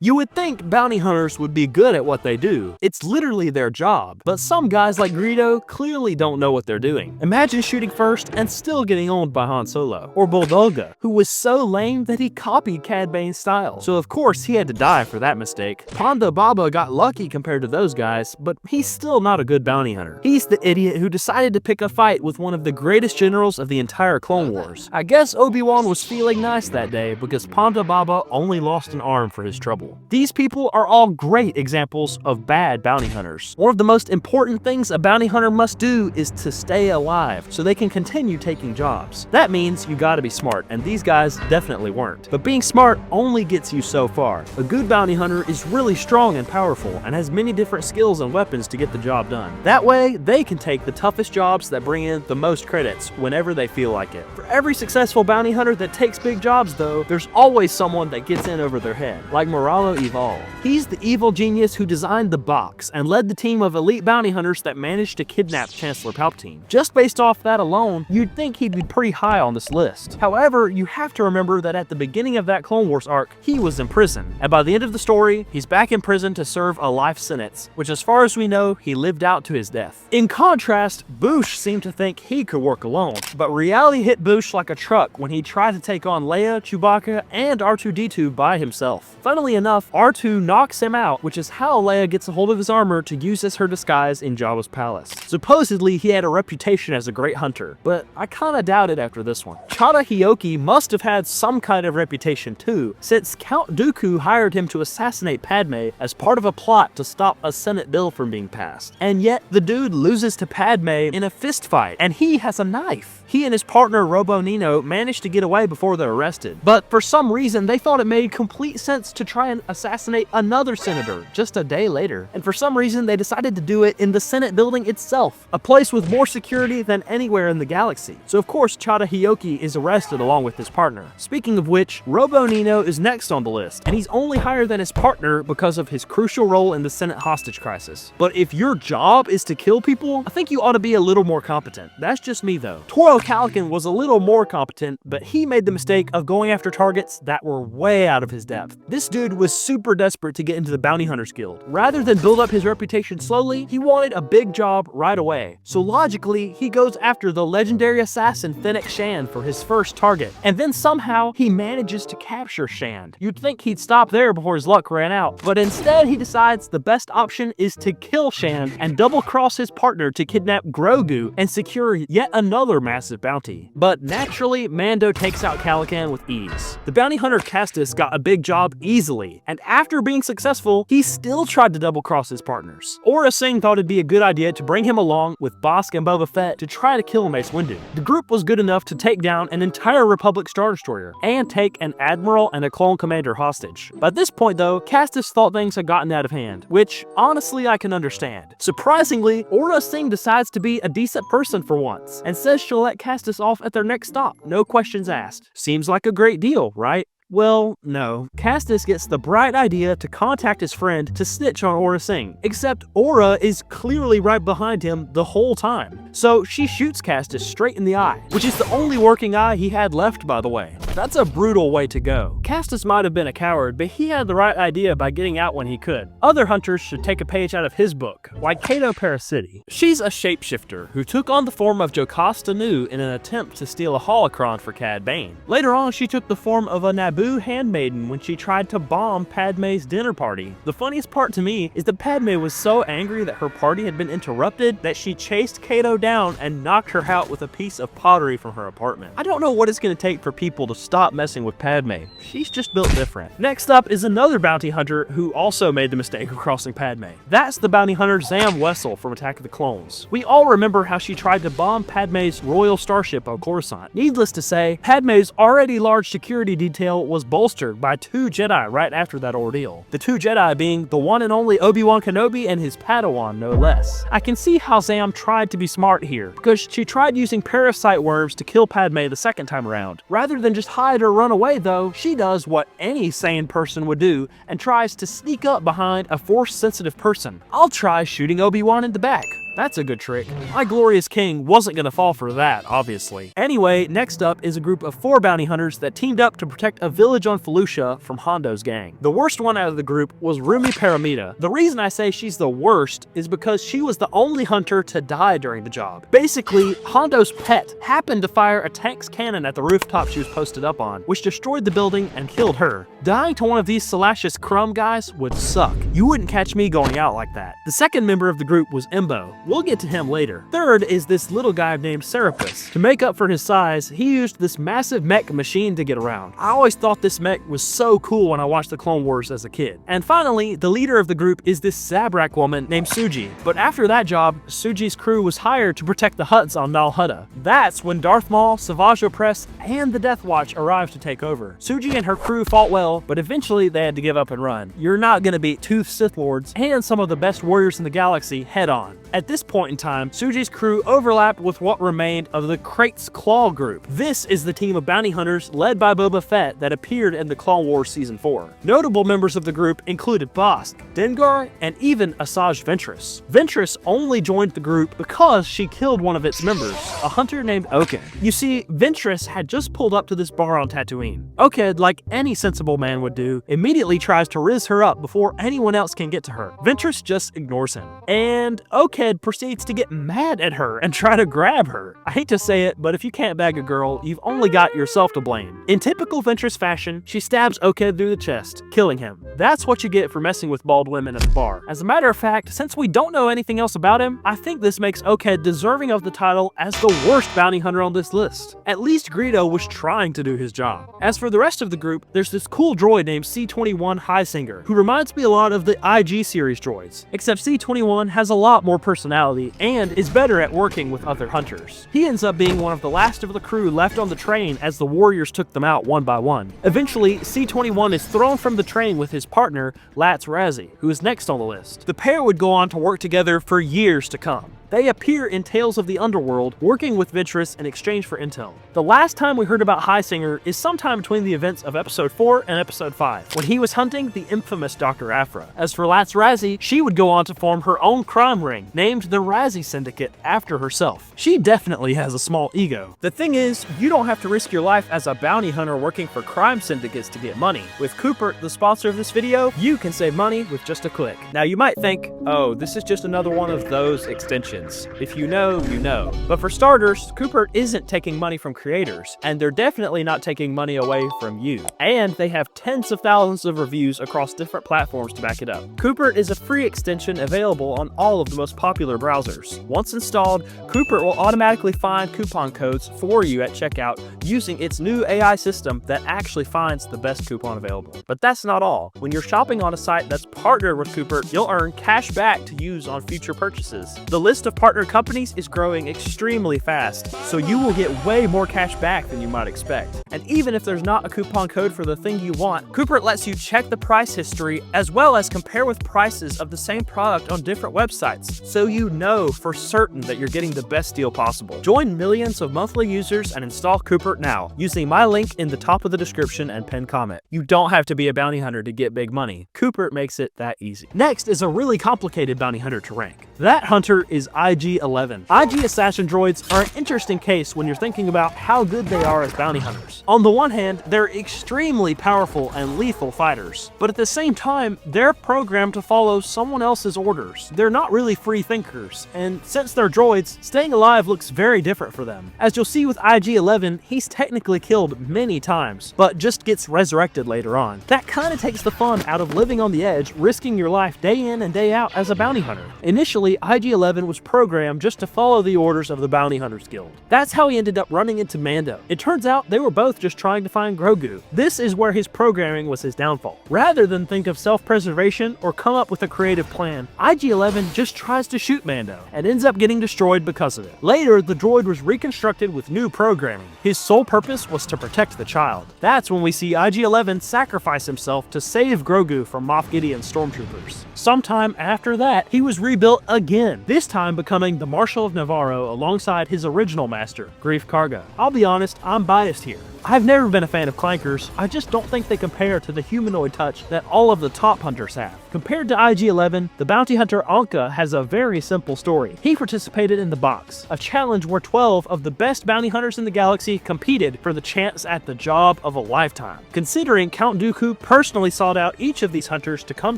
You would think bounty hunters would be good at what they do. It's literally their job. But some guys like Greedo clearly don't know what they're doing. Imagine shooting first and still getting owned by Han Solo. Or Bulldogga, who was so lame that he copied Cad Bane's style. So of course he had to die for that mistake. Ponda Baba got lucky compared to those guys, but he's still not a good bounty hunter. He's the idiot who decided to pick a fight with one of the greatest generals of the entire Clone Wars. I guess Obi-Wan was feeling nice that day because Ponda Baba only lost an arm for his trouble. These people are all great examples of bad bounty hunters. One of the most important things a bounty hunter must do is to stay alive so they can continue taking jobs. That means you gotta be smart, and these guys definitely weren't. But being smart only gets you so far. A good bounty hunter is really strong and powerful and has many different skills and weapons to get the job done. That way, they can take the toughest jobs that bring in the most credits whenever they feel like it. For every successful bounty hunter that takes big jobs though, there's always someone that gets in over their head, like Moralo Evolve. He's the evil genius who designed the box and led the team of elite bounty hunters that managed to kidnap Chancellor Palpatine. Just based off that alone, you'd think he'd be pretty high on this list. However, you have to remember that at the beginning of that Clone Wars arc, he was in prison, and by the end of the story, he's back in prison to serve a life sentence, which as far as we know, he lived out to his death. In contrast, Boushh seemed to think he could work alone, but reality hit Boushh like a truck when he tried to take on Leia, Chewbacca, and R2-D2 by himself. Funnily enough, R2 knocks him out, which is how Leia gets a hold of his armor to use as her disguise in Jabba's palace. Supposedly, he had a reputation as a great hunter, but I kinda doubt it after this one. Chada Hioki must have had some kind of reputation too, since Count Dooku hired him to assassinate Padme as part of a plot to stop a Senate bill from being passed. And yet, the dude loses to Padme in a fist fight, and he has a knife. He and his partner Robo Nino managed to get away before they're arrested, but for some reason they thought it made complete sense to try and assassinate another senator just a day later. And for some reason they decided to do it in the Senate building itself, a place with more security than anywhere in the galaxy. So of course Chada Hioki is arrested along with his partner. Speaking of which, Robo Nino is next on the list, and he's only higher than his partner because of his crucial role in the Senate hostage crisis. But if your job is to kill people, I think you ought to be a little more competent. That's just me though. Toro Calican was a little more competent, but he made the mistake of going after targets that were way out of his depth. This dude was super desperate to get into the Bounty Hunters Guild. Rather than build up his reputation slowly, he wanted a big job right away. So logically, he goes after the legendary assassin Fennec Shand for his first target, and then somehow he manages to capture Shand. You'd think he'd stop there before his luck ran out, but instead he decides the best option is to kill Shand and double-cross his partner to kidnap Grogu and secure yet another massive bounty. But naturally, Mando takes out Calican with ease. The bounty hunter Castus got a big job easily, and after being successful, he still tried to double-cross his partners. Aurra Sing thought it'd be a good idea to bring him along with Bossk and Boba Fett to try to kill Mace Windu. The group was good enough to take down an entire Republic Star Destroyer and take an admiral and a clone commander hostage. By this point though, Castus thought things had gotten out of hand, which honestly I can understand. Surprisingly, Aurra Sing decides to be a decent person for once, and says she'll let Castus off at their next stop, no questions asked. Seems like a great deal, right? Well, no. Castus gets the bright idea to contact his friend to snitch on Aurra Sing, except Aurra is clearly right behind him the whole time. So she shoots Castus straight in the eye, which is the only working eye he had left, by the way. That's a brutal way to go. Castus might have been a coward, but he had the right idea by getting out when he could. Other hunters should take a page out of his book, like Cato Parasiti. She's a shapeshifter who took on the form of Jocasta Nu in an attempt to steal a holocron for Cad Bane. Later on, she took the form of a Naboo handmaiden when she tried to bomb Padme's dinner party. The funniest part to me is that Padme was so angry that her party had been interrupted that she chased Cato down and knocked her out with a piece of pottery from her apartment. I don't know what it's going to take for people to stop messing with Padme. She's just built different. Next up is another bounty hunter who also made the mistake of crossing Padme. That's the bounty hunter Zam Wesell from Attack of the Clones. We all remember how she tried to bomb Padme's royal starship on Coruscant. Needless to say, Padme's already large security detail was bolstered by 2 Jedi right after that ordeal. The 2 Jedi being the one and only Obi-Wan Kenobi and his Padawan, no less. I can see how Zam tried to be smart here, because she tried using parasite worms to kill Padme the second time around. Rather than just hide or run away though, she does what any sane person would do and tries to sneak up behind a force-sensitive person. I'll try shooting Obi-Wan in the back. That's a good trick. My glorious king wasn't gonna fall for that, obviously. Anyway, next up is a group of 4 bounty hunters that teamed up to protect a village on Felucia from Hondo's gang. The worst one out of the group was Rumi Paramita. The reason I say she's the worst is because she was the only hunter to die during the job. Basically, Hondo's pet happened to fire a tank's cannon at the rooftop she was posted up on, which destroyed the building and killed her. Dying to one of these salacious crumb guys would suck. You wouldn't catch me going out like that. The second member of the group was Embo. We'll get to him later. Third is this little guy named Serapis. To make up for his size, he used this massive mech machine to get around. I always thought this mech was so cool when I watched the Clone Wars as a kid. And finally, the leader of the group is this Zabrak woman named Sugi. But after that job, Sugi's crew was hired to protect the Hutts on Nal Hutta. That's when Darth Maul, Savage Opress, and the Death Watch arrived to take over. Sugi and her crew fought well, but eventually they had to give up and run. You're not gonna beat 2 Sith Lords and some of the best warriors in the galaxy head on. At this point in time, Sugi's crew overlapped with what remained of the Krayt's Claw group. This is the team of bounty hunters led by Boba Fett that appeared in the Clone Wars Season 4. Notable members of the group included Bossk, Dengar, and even Asajj Ventress. Ventress only joined the group because she killed one of its members, a hunter named Oked. You see, Ventress had just pulled up to this bar on Tatooine. Oked, like any sensible man would do, immediately tries to riz her up before anyone else can get to her. Ventress just ignores him. And Oked proceeds to get mad at her and try to grab her. I hate to say it, but if you can't bag a girl, you've only got yourself to blame. In typical Ventress fashion, she stabs Oked through the chest, killing him. That's what you get for messing with bald women at the bar. As a matter of fact, since we don't know anything else about him, I think this makes Oked deserving of the title as the worst bounty hunter on this list. At least Greedo was trying to do his job. As for the rest of the group, there's this cool droid named C-21 Highsinger, who reminds me a lot of the IG series droids, except C-21 has a lot more personality and is better at working with other hunters. He ends up being one of the last of the crew left on the train as the warriors took them out one by one. Eventually, C-21 is thrown from the train with his partner, Latz Razzie, who is next on the list. The pair would go on to work together for years to come. They appear in Tales of the Underworld, working with Ventress in exchange for intel. The last time we heard about Highsinger is sometime between the events of Episode 4 and Episode 5, when he was hunting the infamous Dr. Aphra. As for Latz Razzie, she would go on to form her own crime ring, named the Razzie Syndicate after herself. She definitely has a small ego. The thing is, you don't have to risk your life as a bounty hunter working for crime syndicates to get money. With Coupert, the sponsor of this video, you can save money with just a click. Now you might think, oh, this is just another one of those extensions. If you know, you know. But for starters, Coupert isn't taking money from creators, and they're definitely not taking money away from you. And they have tens of thousands of reviews across different platforms to back it up. Coupert is a free extension available on all of the most popular browsers. Once installed, Coupert will automatically find coupon codes for you at checkout using its new AI system that actually finds the best coupon available. But that's not all. When you're shopping on a site that's partnered with Coupert, you'll earn cash back to use on future purchases. The list of partner companies is growing extremely fast, so you will get way more cash back than you might expect. And even if there's not a coupon code for the thing you want, Coupert lets you check the price history as well as compare with prices of the same product on different websites, so you know for certain that you're getting the best deal possible. Join millions of monthly users and install Coupert now using my link in the top of the description and pinned comment. You don't have to be a bounty hunter to get big money. Coupert makes it that easy. Next is a really complicated bounty hunter to rank. That hunter is IG-11. IG assassin droids are an interesting case when you're thinking about how good they are as bounty hunters. On the one hand, they're extremely powerful and lethal fighters, but at the same time, they're programmed to follow someone else's orders. They're not really free thinkers, and since they're droids, staying alive looks very different for them. As you'll see with IG-11, he's technically killed many times, but just gets resurrected later on. That kind of takes the fun out of living on the edge, risking your life day in and day out as a bounty hunter. Initially, IG-11 was programmed just to follow the orders of the Bounty Hunters Guild. That's how he ended up running into Mando. It turns out they were both just trying to find Grogu. This is where his programming was his downfall. Rather than think of self-preservation or come up with a creative plan, IG-11 just tries to shoot Mando and ends up getting destroyed because of it. Later, the droid was reconstructed with new programming. His sole purpose was to protect the child. That's when we see IG-11 sacrifice himself to save Grogu from Moff Gideon's stormtroopers. Sometime after that, he was rebuilt again, this time becoming the Marshal of Navarro alongside his original master, Greef Karga. I'll be honest, I'm biased here. I've never been a fan of clankers, I just don't think they compare to the humanoid touch that all of the top hunters have. Compared to IG-11, the bounty hunter Anka has a very simple story. He participated in the box, a challenge where 12 of the best bounty hunters in the galaxy competed for the chance at the job of a lifetime. Considering Count Dooku personally sought out each of these hunters to come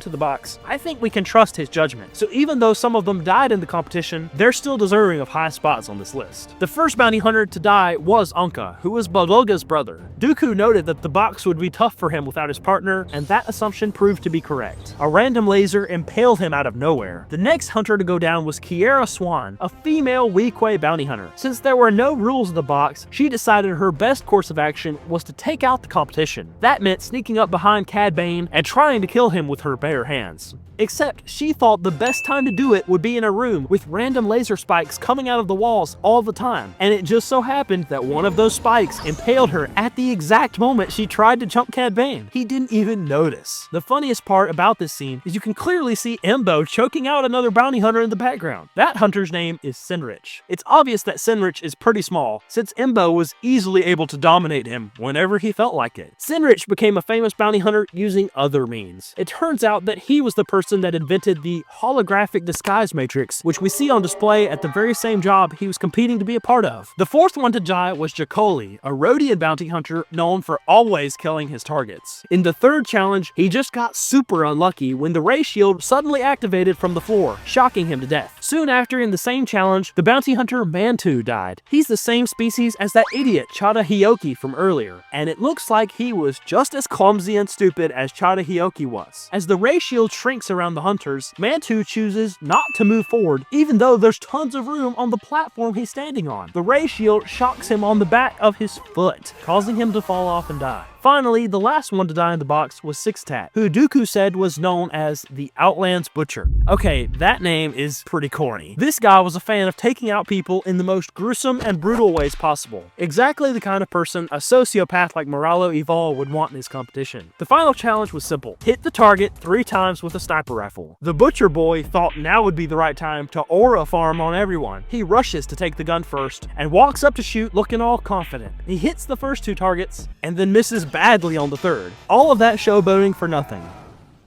to the box, I think we can trust his judgment. So even though some of them died in the competition, they're still deserving of high spots on this list. The first bounty hunter to die was Anka, who was Bodolga's brother. Dooku noted that the box would be tough for him without his partner, and that assumption proved to be correct. A random laser impaled him out of nowhere. The next hunter to go down was Kiera Swan, a female Weequay bounty hunter. Since there were no rules of the box, she decided her best course of action was to take out the competition. That meant sneaking up behind Cad Bane and trying to kill him with her bare hands. Except she thought the best time to do it would be in a room with random laser spikes coming out of the walls all the time. And it just so happened that one of those spikes impaled her at the exact moment she tried to jump Cad Bane. He didn't even notice. The funniest part about this scene is you can clearly see Embo choking out another bounty hunter in the background. That hunter's name is Sinrich. It's obvious that Sinrich is pretty small, since Embo was easily able to dominate him whenever he felt like it. Sinrich became a famous bounty hunter using other means. It turns out that he was the person that invented the holographic disguise matrix, which we see on display at the very same job he was competing to be a part of. The fourth one to die was Jakoli, a Rhodian bounty hunter known for always killing his targets. In the third challenge, he just got super unlucky when the ray shield suddenly activated from the floor, shocking him to death. Soon after, in the same challenge, the bounty hunter Mantu died. He's the same species as that idiot Chada Hioki from earlier, and it looks like he was just as clumsy and stupid as Chada Hioki was. As the ray shield shrinks around the hunters, Mantu chooses not to move forward, even though there's tons of room on the platform he's standing on. The ray shield shocks him on the back of his foot, causing him to fall off and die. Finally, the last one to die in the box was Sixtat, who Dooku said was known as the Outlands Butcher. Okay, that name is pretty corny. This guy was a fan of taking out people in the most gruesome and brutal ways possible. Exactly the kind of person a sociopath like Moralo Evol would want in his competition. The final challenge was simple. Hit the target 3 times with a sniper rifle. The Butcher Boy thought now would be the right time to aura farm on everyone. He rushes to take the gun first and walks up to shoot looking all confident. He hits the first 2 targets and then misses badly on the third. All of that showboating for nothing.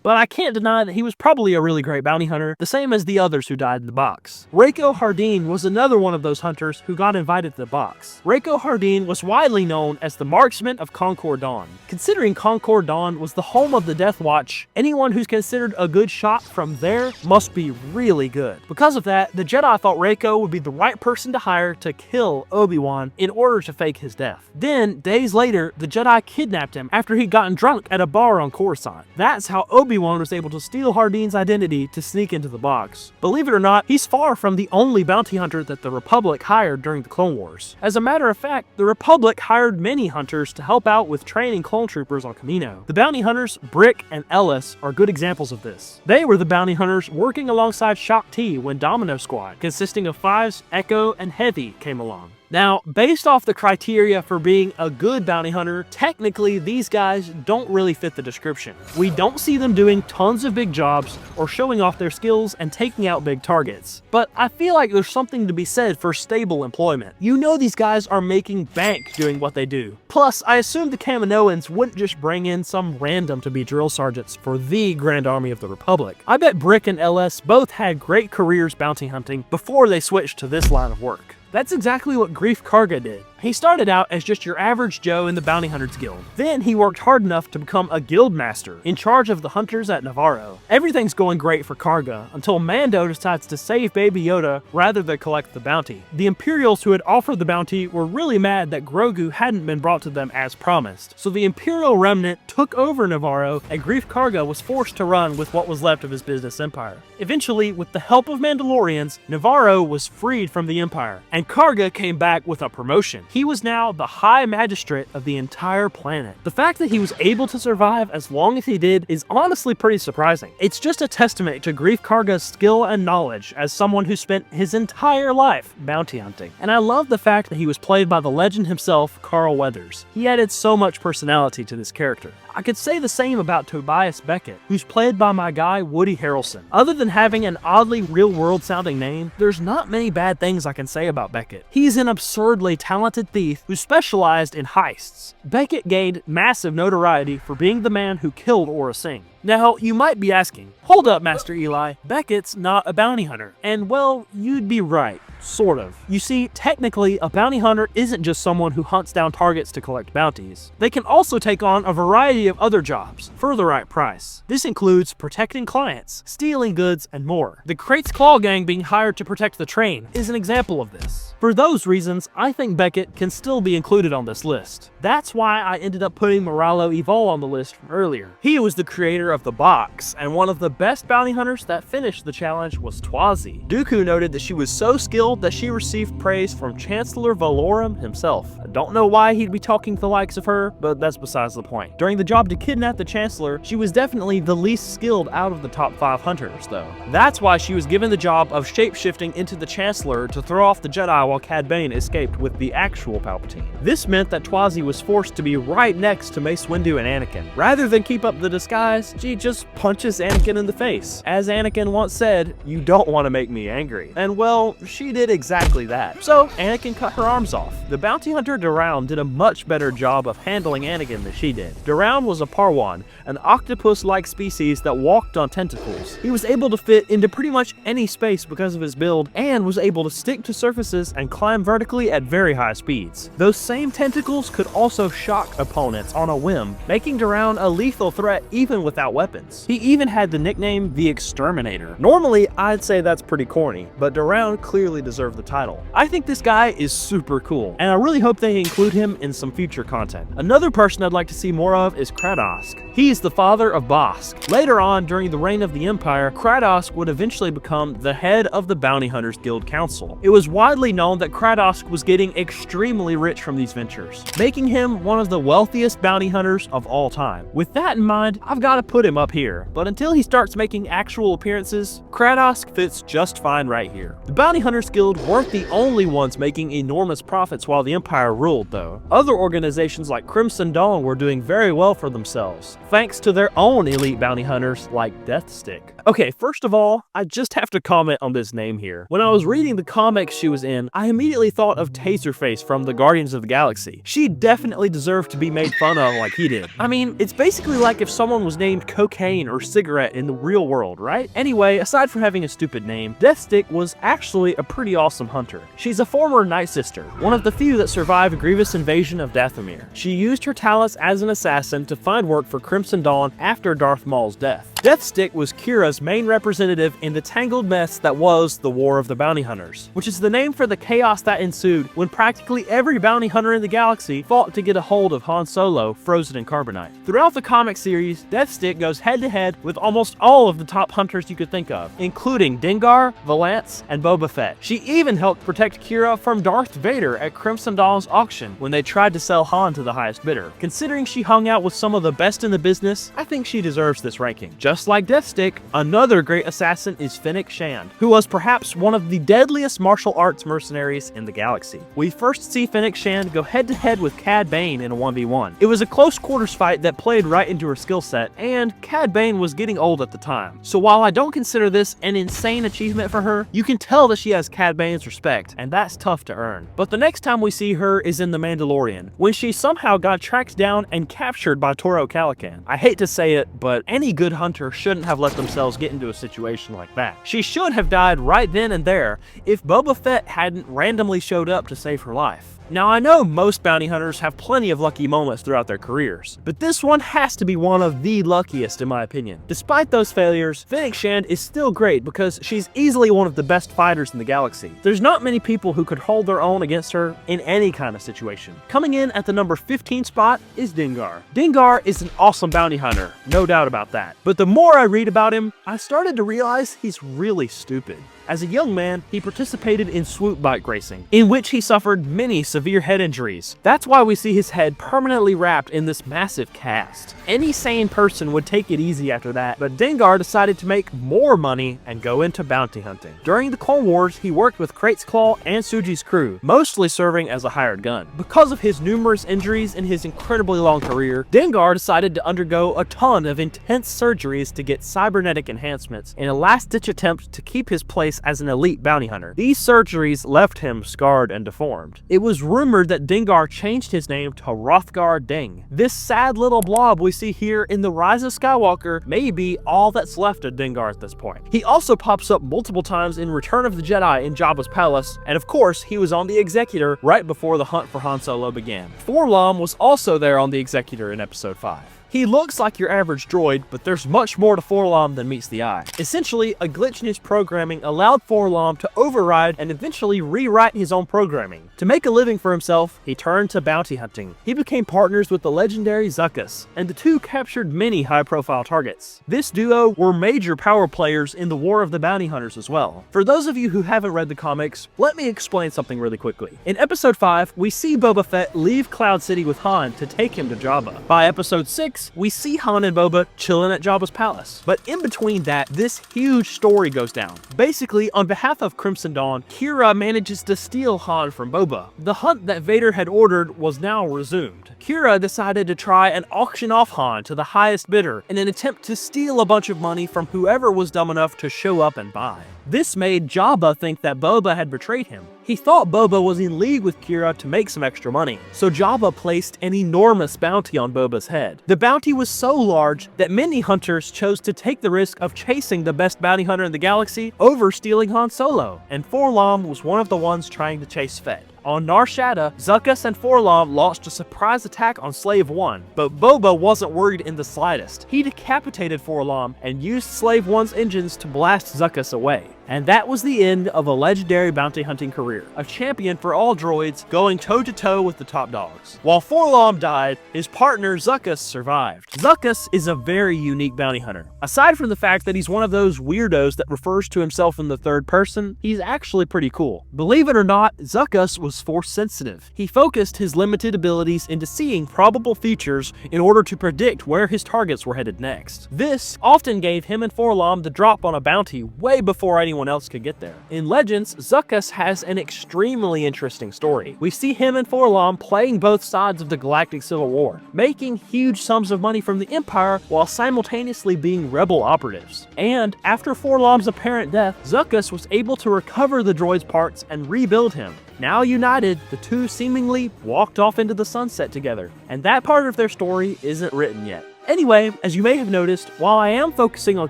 But I can't deny that he was probably a really great bounty hunter, the same as the others who died in the box. Rako Hardeen was another one of those hunters who got invited to the box. Rako Hardeen was widely known as the marksman of Concord Dawn. Considering Concord Dawn was the home of the Death Watch, anyone who's considered a good shot from there must be really good. Because of that, the Jedi thought Rako would be the right person to hire to kill Obi-Wan in order to fake his death. Then, days later, the Jedi kidnapped him after he'd gotten drunk at a bar on Coruscant. That's how Obi-Wan was able to steal Hardeen's identity to sneak into the box. Believe it or not, he's far from the only bounty hunter that the Republic hired during the Clone Wars. As a matter of fact, the Republic hired many hunters to help out with training clone troopers on Kamino. The bounty hunters Bric El-Les are good examples of this. They were the bounty hunters working alongside Shaak Ti when Domino Squad, consisting of Fives, Echo, and Heavy, came along. Now, based off the criteria for being a good bounty hunter, technically these guys don't really fit the description. We don't see them doing tons of big jobs or showing off their skills and taking out big targets. But I feel like there's something to be said for stable employment. You know these guys are making bank doing what they do. Plus, I assume the Kaminoans wouldn't just bring in some random to be drill sergeants for the Grand Army of the Republic. I bet Bric and El-Les both had great careers bounty hunting before they switched to this line of work. That's exactly what Greef Karga did. He started out as just your average Joe in the Bounty Hunters Guild. Then he worked hard enough to become a guild master, in charge of the hunters at Navarro. Everything's going great for Karga, until Mando decides to save Baby Yoda rather than collect the bounty. The Imperials who had offered the bounty were really mad that Grogu hadn't been brought to them as promised. So the Imperial remnant took over Navarro, and Greef Karga was forced to run with what was left of his business empire. Eventually, with the help of Mandalorians, Navarro was freed from the Empire, and Karga came back with a promotion. He was now the High Magistrate of the entire planet. The fact that he was able to survive as long as he did is honestly pretty surprising. It's just a testament to Greef Karga's skill and knowledge as someone who spent his entire life bounty hunting. And I love the fact that he was played by the legend himself, Carl Weathers. He added so much personality to this character. I could say the same about Tobias Beckett, who's played by my guy Woody Harrelson. Other than having an oddly real-world sounding name, there's not many bad things I can say about Beckett. He's an absurdly talented talented thief who specialized in heists. Beckett gained massive notoriety for being the man who killed Aurra Sing. Now, you might be asking, hold up, Master Eli, Beckett's not a bounty hunter. And well, you'd be right. Sort of. You see, technically, a bounty hunter isn't just someone who hunts down targets to collect bounties. They can also take on a variety of other jobs for the right price. This includes protecting clients, stealing goods, and more. The Krayt's Claw gang being hired to protect the train is an example of this. For those reasons, I think Beckett can still be included on this list. That's why I ended up putting Moralo Evol on the list from earlier. He was the creator of the box, and one of the best bounty hunters that finished the challenge was Twazzi. Dooku noted that she was so skilled that she received praise from Chancellor Valorum himself. I don't know why he'd be talking the likes of her, but that's besides the point. During the job to kidnap the Chancellor, she was definitely the least skilled out of the top 5 hunters, though. That's why she was given the job of shapeshifting into the Chancellor to throw off the Jedi while Cad Bane escaped with the actual Palpatine. This meant that Twazzi was forced to be right next to Mace Windu and Anakin. Rather than keep up the disguise, she just punches Anakin in the face. As Anakin once said, "You don't want to make me angry." And well, she did exactly that. So, Anakin cut her arms off. The bounty hunter Derrown did a much better job of handling Anakin than she did. Derrown was a Parwan, an octopus-like species that walked on tentacles. He was able to fit into pretty much any space because of his build, and was able to stick to surfaces and climb vertically at very high speeds. Those same tentacles could also shock opponents on a whim, making Derrown a lethal threat even without weapons. He even had the nickname the Exterminator. Normally, I'd say that's pretty corny, but Derrown clearly deserved the title. I think this guy is super cool, and I really hope they include him in some future content. Another person I'd like to see more of is Cradossk. He's the father of Bossk. Later on, during the reign of the Empire, Cradossk would eventually become the head of the Bounty Hunters Guild Council. It was widely known that Cradossk was getting extremely rich from these ventures, making him one of the wealthiest bounty hunters of all time. With that in mind, I've got to put him up here, but until he starts making actual appearances, Cradossk fits just fine right here. The Bounty Hunters Guild weren't the only ones making enormous profits while the Empire ruled, though. Other organizations like Crimson Dawn were doing very well for themselves, thanks to their own elite bounty hunters like Deathstick. Okay, first of all, I just have to comment on this name here. When I was reading the comics she was in, I immediately thought of Taserface from the Guardians of the Galaxy. She definitely deserved to be made fun of like he did. I mean, it's basically like if someone was named Cocaine or Cigarette in the real world, right? Anyway, aside from having a stupid name, Deathstick was actually a pretty awesome hunter. She's a former Night Sister, one of the few that survived Grievous' invasion of Dathomir. She used her talents as an assassin to find work for Crimson Dawn after Darth Maul's death. Deathstick was Kira's main representative in the tangled mess that was the War of the Bounty Hunters, which is the name for the chaos that ensued when practically every bounty hunter in the galaxy fought to get a hold of Han Solo frozen in carbonite. Throughout the comic series, Deathstick goes head-to-head with almost all of the top hunters you could think of, including Dengar, Valance, and Boba Fett. She even helped protect Kira from Darth Vader at Crimson Dawn's auction when they tried to sell Han to the highest bidder. Considering she hung out with some of the best in the business, I think she deserves this ranking. Just like Deathstick, another great assassin is Fennec Shand, who was perhaps one of the deadliest martial arts mercenaries in the galaxy. We first see Fennec Shand go head-to-head with Cad Bane in a 1v1. It was a close quarters fight that played right into her skill set, and Cad Bane was getting old at the time. So while I don't consider this an insane achievement for her, you can tell that she has Cad Bane's respect, and that's tough to earn. But the next time we see her is in The Mandalorian, when she somehow got tracked down and captured by Toro Calican. I hate to say it, but any good hunter shouldn't have let themselves get into a situation like that. She should have died right then and there if Boba Fett hadn't randomly showed up to save her life. Now, I know most bounty hunters have plenty of lucky moments throughout their careers, but this one has to be one of the luckiest in my opinion. Despite those failures, Fennec Shand is still great because she's easily one of the best fighters in the galaxy. There's not many people who could hold their own against her in any kind of situation. Coming in at the number 15 spot is Dengar. Dengar is an awesome bounty hunter, no doubt about that. But the more I read about him, I started to realize he's really stupid. As a young man, he participated in swoop bike racing, in which he suffered many severe head injuries. That's why we see his head permanently wrapped in this massive cast. Any sane person would take it easy after that, but Dengar decided to make more money and go into bounty hunting. During the Clone Wars, he worked with Krayt's Claw and Sugi's crew, mostly serving as a hired gun. Because of his numerous injuries in his incredibly long career, Dengar decided to undergo a ton of intense surgeries to get cybernetic enhancements in a last-ditch attempt to keep his place as an elite bounty hunter. These surgeries left him scarred and deformed. It was rumored that Dengar changed his name to Hrothgar Deng. This sad little blob we see here in The Rise of Skywalker may be all that's left of Dengar at this point. He also pops up multiple times in Return of the Jedi in Jabba's palace, and of course, he was on the Executor right before the hunt for Han Solo began. 4-LOM was also there on the Executor in Episode 5. He looks like your average droid, but there's much more to 4-LOM than meets the eye. Essentially, a glitch in his programming allowed 4-LOM to override and eventually rewrite his own programming. To make a living for himself, he turned to bounty hunting. He became partners with the legendary Zuckuss, and the two captured many high-profile targets. This duo were major power players in the War of the Bounty Hunters as well. For those of you who haven't read the comics, let me explain something really quickly. In Episode 5, we see Boba Fett leave Cloud City with Han to take him to Jabba. By Episode 6, we see Han and Boba chilling at Jabba's palace. But in between that, this huge story goes down. Basically, on behalf of Crimson Dawn, Qi'ra manages to steal Han from Boba. The hunt that Vader had ordered was now resumed. Qi'ra decided to try and auction off Han to the highest bidder in an attempt to steal a bunch of money from whoever was dumb enough to show up and buy. This made Jabba think that Boba had betrayed him. He thought Boba was in league with Qi'ra to make some extra money, so Jabba placed an enormous bounty on Boba's head. The bounty was so large that many hunters chose to take the risk of chasing the best bounty hunter in the galaxy over stealing Han Solo, and 4-LOM was one of the ones trying to chase Fett. On Nar Shaddaa, Zuckuss and 4-LOM launched a surprise attack on Slave 1, but Boba wasn't worried in the slightest. He decapitated 4-LOM and used Slave 1's engines to blast Zuckuss away. And that was the end of a legendary bounty hunting career, a champion for all droids going toe-to-toe with the top dogs. While 4-LOM died, his partner Zuckuss survived. Zuckuss is a very unique bounty hunter. Aside from the fact that he's one of those weirdos that refers to himself in the third person, he's actually pretty cool. Believe it or not, Zuckuss was force sensitive. He focused his limited abilities into seeing probable features in order to predict where his targets were headed next. This often gave him and 4-LOM the drop on a bounty way before anyone else could get there. In Legends, Zuckuss has an extremely interesting story. We see him and 4-LOM playing both sides of the Galactic Civil War, making huge sums of money from the Empire while simultaneously being rebel operatives. And after 4-LOM's apparent death, Zuckuss was able to recover the droid's parts and rebuild him. Now united, the two seemingly walked off into the sunset together, and that part of their story isn't written yet. Anyway, as you may have noticed, while I am focusing on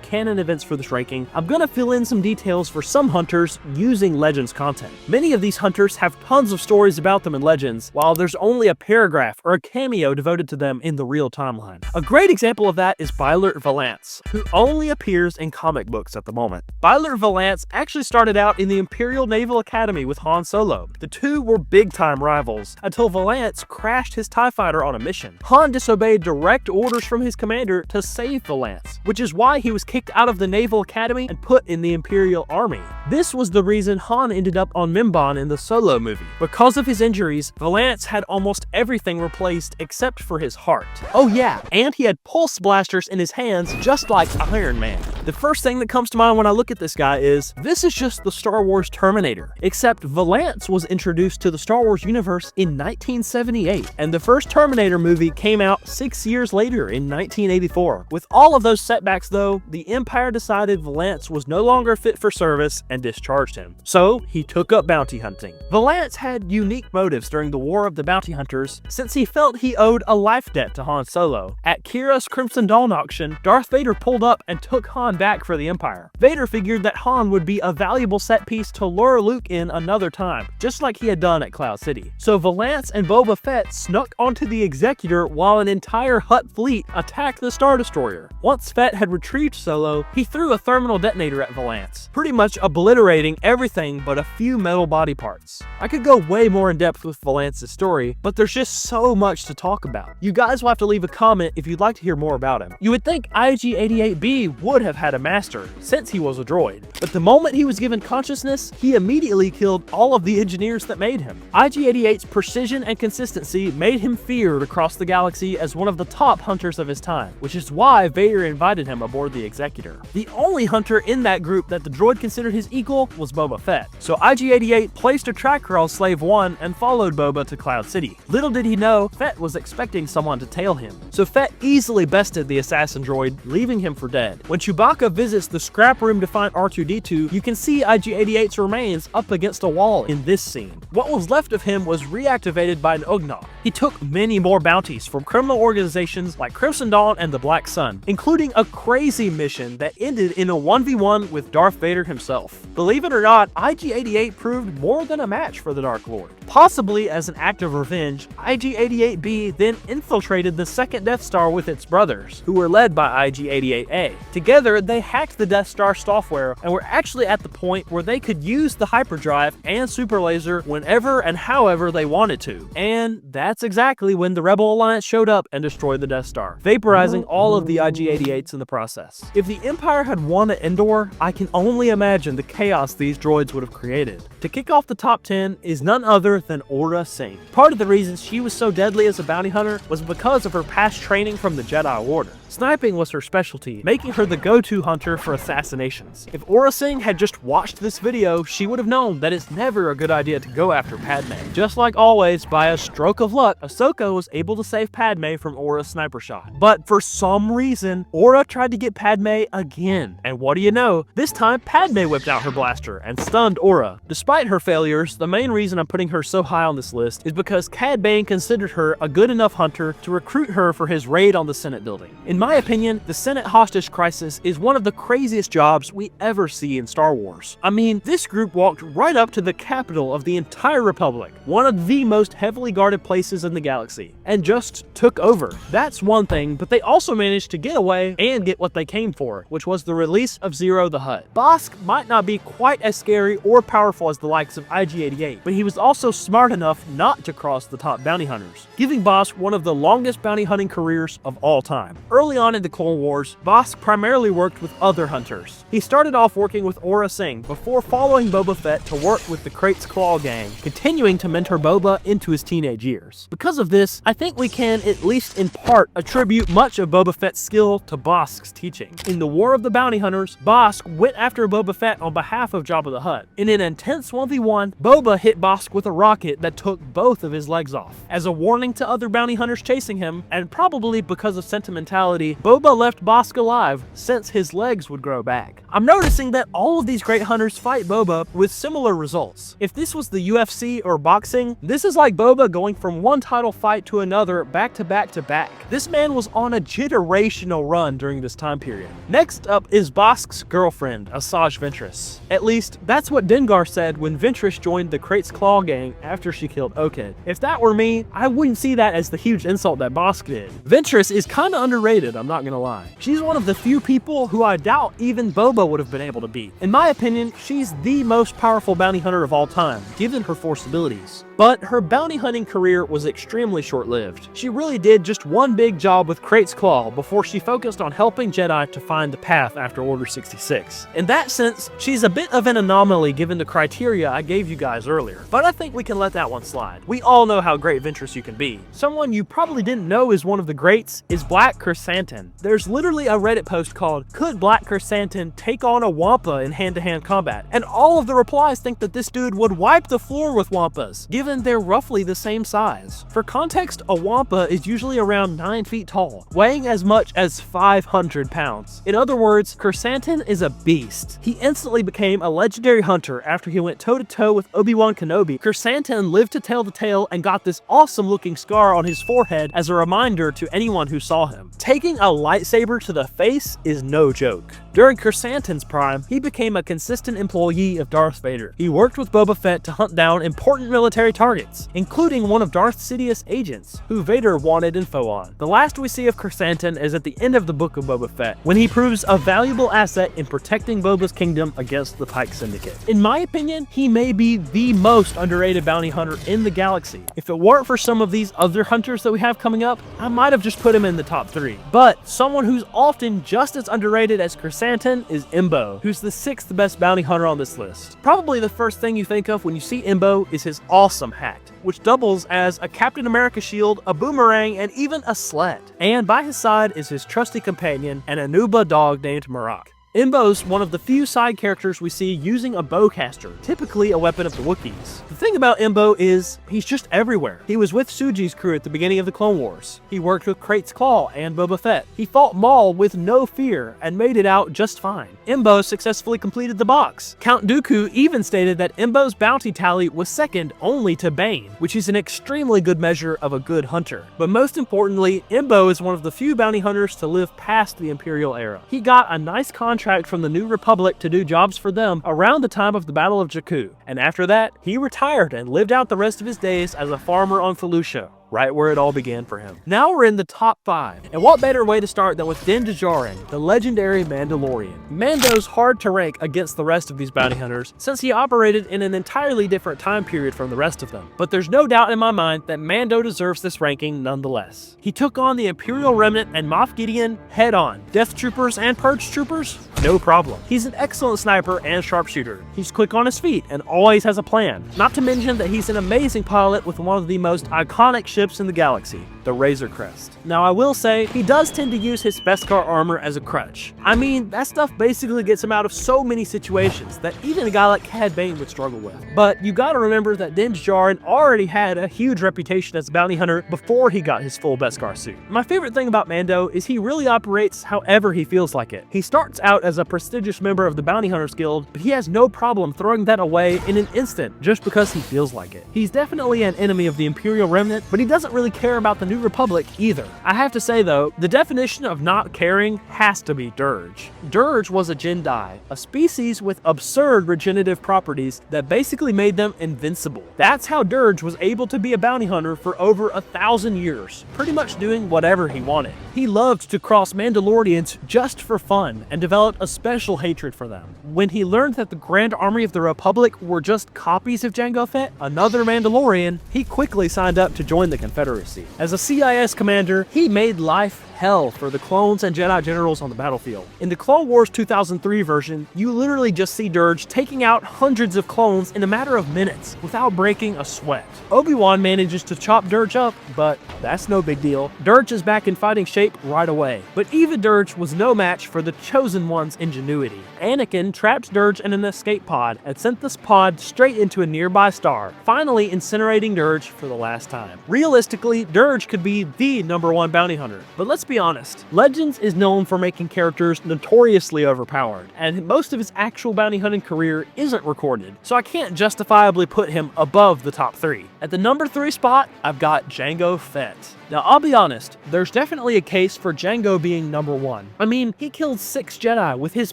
canon events for this ranking, I'm gonna fill in some details for some hunters using Legends content. Many of these hunters have tons of stories about them in Legends, while there's only a paragraph or a cameo devoted to them in the real timeline. A great example of that is Beilert Valance, who only appears in comic books at the moment. Beilert Valance actually started out in the Imperial Naval Academy with Han Solo. The two were big-time rivals, until Valance crashed his TIE fighter on a mission. Han disobeyed direct orders from his commander to save Valance, which is why he was kicked out of the Naval Academy and put in the Imperial Army. This was the reason Han ended up on Mimban in the Solo movie. Because of his injuries, Valance had almost everything replaced except for his heart. Oh yeah, and he had pulse blasters in his hands just like Iron Man. The first thing that comes to mind when I look at this guy is, this is just the Star Wars Terminator, except Valance was introduced to the Star Wars universe in 1978, and the first Terminator movie came out 6 years later in 1984. With all of those setbacks though, the Empire decided Valance was no longer fit for service and discharged him. So he took up bounty hunting. Valance had unique motives during the War of the Bounty Hunters, since he felt he owed a life debt to Han Solo. At Qi'ra's Crimson Dawn auction, Darth Vader pulled up and took Han back for the Empire. Vader figured that Han would be a valuable set piece to lure Luke in another time, just like he had done at Cloud City. So Valance and Boba Fett snuck onto the Executor while an entire Hutt fleet attacked the Star Destroyer. Once Fett had retrieved Solo, he threw a thermal detonator at Valance, pretty much obliterating everything but a few metal body parts. I could go way more in depth with Valance's story, but there's just so much to talk about. You guys will have to leave a comment if you'd like to hear more about him. You would think IG-88B would have had a master, since he was a droid, but the moment he was given consciousness, he immediately killed all of the engineers that made him. IG-88's precision and consistency made him feared across the galaxy as one of the top hunters of his time, which is why Vader invited him aboard the Executor. The only hunter in that group that the droid considered his equal was Boba Fett. So IG-88 placed a tracker on Slave 1 and followed Boba to Cloud City. Little did he know, Fett was expecting someone to tail him. So Fett easily bested the assassin droid, leaving him for dead. When Chewbacca visits the scrap room to find R2-D2, you can see IG-88's remains up against a wall in this scene. What was left of him was reactivated by an Ugnaught. He took many more bounties from criminal organizations like Crimson Dawn and the Black Sun, including a crazy mission that ended in a 1v1 with Darth Vader himself. Believe it or not, IG-88 proved more than a match for the Dark Lord. Possibly as an act of revenge, IG-88B then infiltrated the second Death Star with its brothers, who were led by IG-88A. Together, they hacked the Death Star software and were actually at the point where they could use the hyperdrive and super laser whenever and however they wanted to. And that's exactly when the Rebel Alliance showed up and destroyed the Death Star, vaporizing all of the IG-88s in the process. If the Empire had won at Endor, I can only imagine the chaos these droids would have created. To kick off the top 10 is none other than Aurra Sing. Part of the reason she was so deadly as a bounty hunter was because of her past training from the Jedi Order. Sniping was her specialty, making her the go-to hunter for assassinations. If Aurra Sing had just watched this video, she would have known that it's never a good idea to go after Padme. Just like always, by a stroke of luck, Ahsoka was able to save Padme from Aurra's sniper shot. But for some reason, Aurra tried to get Padme again. And what do you know? This time, Padme whipped out her blaster and stunned Aurra. Despite her failures, the main reason I'm putting her so high on this list is because Cad Bane considered her a good enough hunter to recruit her for his raid on the Senate building. In my opinion, the Senate hostage crisis is one of the craziest jobs we ever see in Star Wars. I mean, this group walked right up to the capital of the entire Republic, one of the most heavily guarded places in the galaxy, and just took over. That's one thing, but they also managed to get away and get what they came for, which was the release of Zero the Hutt. Bossk might not be quite as scary or powerful as the likes of IG-88, but he was also smart enough not to cross the top bounty hunters, giving Bossk one of the longest bounty hunting careers of all time. Early on in the Clone Wars, Bossk primarily worked with other hunters. He started off working with Aurra Sing before following Boba Fett to work with the Krayt's Claw gang, continuing to mentor Boba into his teenage years. Because of this, I think we can, at least in part, attribute much of Boba Fett's skill to Bossk's teaching. In the War of the Bounty Hunters, Bossk went after Boba Fett on behalf of Jabba the Hutt. In an intense 1v1, Boba hit Bossk with a rocket that took both of his legs off. As a warning to other bounty hunters chasing him, and probably because of sentimentality, Boba left Bossk alive since his legs would grow back. I'm noticing that all of these great hunters fight Boba with similar results. If this was the UFC or boxing, this is like Boba going from one title fight to another back to back to back. This man was on a generational run during this time period. Next up is Bossk's girlfriend, Asajj Ventress. At least, that's what Dengar said when Ventress joined the Krayt's Claw gang after she killed Oked. If that were me, I wouldn't see that as the huge insult that Bossk did. Ventress is kinda underrated, I'm not gonna lie. She's one of the few people who I doubt even Boba would have been able to beat. In my opinion, she's the most powerful bounty hunter of all time, given her force abilities. But her bounty hunting career was extremely short-lived. She really did just one big job with Krayt's Claw before she focused on helping Jedi to find the path after Order 66. In that sense, she's a bit of an anomaly given the criteria I gave you guys earlier, but I think we can let that one slide. We all know how great Ventress you can be. Someone you probably didn't know is one of the greats is Black Krrsantan. There's literally a Reddit post called, "Could Black Krrsantan take on a Wampa in hand-to-hand combat?" And all of the replies think that this dude would wipe the floor with Wampas, given they're roughly the same size. For context, a Wampa is usually around 9 feet tall, weighing as much as 500 pounds. In other words, Krrsantan is a beast. He instantly became a legendary hunter after he went toe-to-toe with Obi-Wan Kenobi. Krrsantan lived to tell the tale and got this awesome-looking scar on his forehead as a reminder to anyone who saw him. Taking a lightsaber to the face is no joke. During Krrsantan's prime, he became a consistent employee of Darth Vader. He worked with Boba Fett to hunt down important military targets, including one of Darth Sidious' agents, who Vader wanted info on. The last we see of Krrsantan is at the end of the Book of Boba Fett, when he proves a valuable asset in protecting Boba's kingdom against the Pike Syndicate. In my opinion, he may be the most underrated bounty hunter in the galaxy. If it weren't for some of these other hunters that we have coming up, I might have just put him in the top 3. But someone who's often just as underrated as Krrsantan is Embo, who's the 6th best bounty hunter on this list. Probably the first thing you think of when you see Embo is his awesome hat, which doubles as a Captain America shield, a boomerang, and even a sled. And by his side is his trusty companion, an Anuba dog named Marak. Embo's one of the few side characters we see using a bowcaster, typically a weapon of the Wookiees. The thing about Embo is, he's just everywhere. He was with Sugi's crew at the beginning of the Clone Wars. He worked with Krayt's Claw and Boba Fett. He fought Maul with no fear and made it out just fine. Embo successfully completed the box. Count Dooku even stated that Embo's bounty tally was second only to Bane, which is an extremely good measure of a good hunter. But most importantly, Embo is one of the few bounty hunters to live past the Imperial era. He got a nice contract from the New Republic to do jobs for them around the time of the Battle of Jakku, and after that, he retired and lived out the rest of his days as a farmer on Felucia, right where it all began for him. Now we're in the top 5, and what better way to start than with Din Djarin, the legendary Mandalorian. Mando's hard to rank against the rest of these bounty hunters, since he operated in an entirely different time period from the rest of them. But there's no doubt in my mind that Mando deserves this ranking nonetheless. He took on the Imperial Remnant and Moff Gideon head on. Death Troopers and Purge Troopers? No problem. He's an excellent sniper and sharpshooter. He's quick on his feet and always has a plan. Not to mention that he's an amazing pilot with one of the most iconic ships in the galaxy, the Razor Crest. Now I will say, he does tend to use his Beskar armor as a crutch. I mean, that stuff basically gets him out of so many situations that even a guy like Cad Bane would struggle with. But you gotta remember that Din Djarin already had a huge reputation as a bounty hunter before he got his full Beskar suit. My favorite thing about Mando is he really operates however he feels like it. He starts out as a prestigious member of the Bounty Hunters Guild, but he has no problem throwing that away in an instant just because he feels like it. He's definitely an enemy of the Imperial Remnant, but he doesn't really care about the New Republic either. I have to say though, the definition of not caring has to be Dirge. Dirge was a Jedi, a species with absurd regenerative properties that basically made them invincible. That's how Dirge was able to be a bounty hunter for over 1,000 years, pretty much doing whatever he wanted. He loved to cross Mandalorians just for fun and developed a special hatred for them. When he learned that the Grand Army of the Republic were just copies of Jango Fett, another Mandalorian, he quickly signed up to join the Confederacy. As a CIS commander, he made life hell for the clones and Jedi generals on the battlefield. In the Clone Wars 2003 version, you literally just see Dirge taking out hundreds of clones in a matter of minutes without breaking a sweat. Obi-Wan manages to chop Dirge up, but that's no big deal. Dirge is back in fighting shape right away. But even Dirge was no match for the Chosen One's ingenuity. Anakin trapped Dirge in an escape pod and sent this pod straight into a nearby star, finally incinerating Dirge for the last time. Realistically, Dirge could be the #1 bounty hunter, but let's be honest, Legends is known for making characters notoriously overpowered, and most of his actual bounty hunting career isn't recorded, so I can't justifiably put him above the top 3. At the number 3 spot, I've got Jango Fett. Now, I'll be honest, there's definitely a case for Jango being #1. I mean, he killed 6 Jedi with his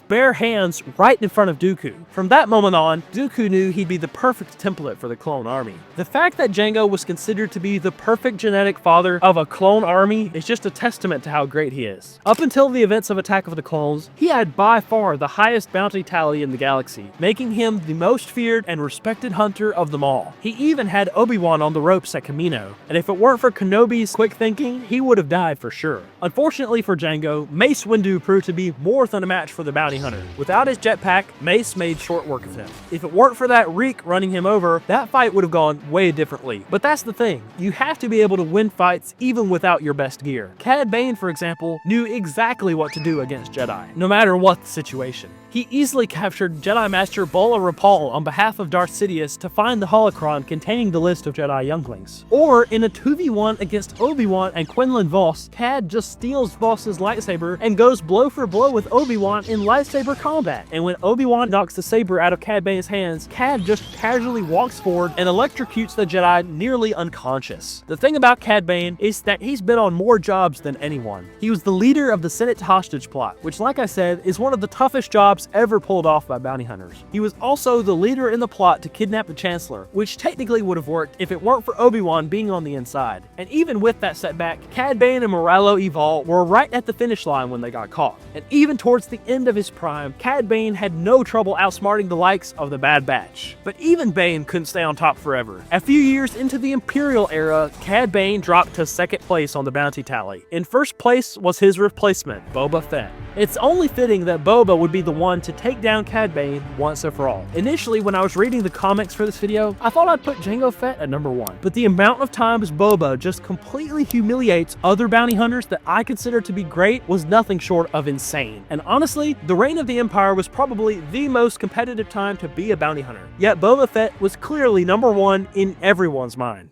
bare hands right in front of Dooku. From that moment on, Dooku knew he'd be the perfect template for the clone army. The fact that Jango was considered to be the perfect genetic father of a clone army is just a testament to how great he is. Up until the events of Attack of the Clones, he had by far the highest bounty tally in the galaxy, making him the most feared and respected hunter of them all. He even had Obi-Wan on the ropes at Kamino, and if it weren't for Kenobi's quick thinking, he would have died for sure. Unfortunately for Jango, Mace Windu proved to be more than a match for the bounty hunter. Without his jetpack, Mace made short work of him. If it weren't for that reek running him over, that fight would have gone way differently. But that's the thing, you have to be able to win fights even without your best gear. Cad Bane, for example, knew exactly what to do against Jedi, no matter what the situation. He easily captured Jedi Master Bola Rapal on behalf of Darth Sidious to find the holocron containing the list of Jedi younglings. Or in a 2v1 against Obi-Wan and Quinlan Vos, Cad just steals Vos's lightsaber and goes blow for blow with Obi-Wan in lightsaber combat. And when Obi-Wan knocks the saber out of Cad Bane's hands, Cad just casually walks forward and electrocutes the Jedi nearly unconscious. The thing about Cad Bane is that he's been on more jobs than anyone. He was the leader of the Senate hostage plot, which, like I said, is one of the toughest jobs ever pulled off by bounty hunters. He was also the leader in the plot to kidnap the Chancellor, which technically would have worked if it weren't for Obi-Wan being on the inside. And even with that setback, Cad Bane and Moralo Evol were right at the finish line when they got caught. And even towards the end of his prime, Cad Bane had no trouble outsmarting the likes of the Bad Batch. But even Bane couldn't stay on top forever. A few years into the Imperial era, Cad Bane dropped to 2nd place on the bounty tally. In 1st place was his replacement, Boba Fett. It's only fitting that Boba would be the one to take down Cad Bane once and for all. Initially, when I was reading the comics for this video, I thought I'd put Jango Fett at number 1, but the amount of times Boba just completely humiliates other bounty hunters that I consider to be great was nothing short of insane. And honestly, the reign of the Empire was probably the most competitive time to be a bounty hunter. Yet Boba Fett was clearly number 1 in everyone's mind.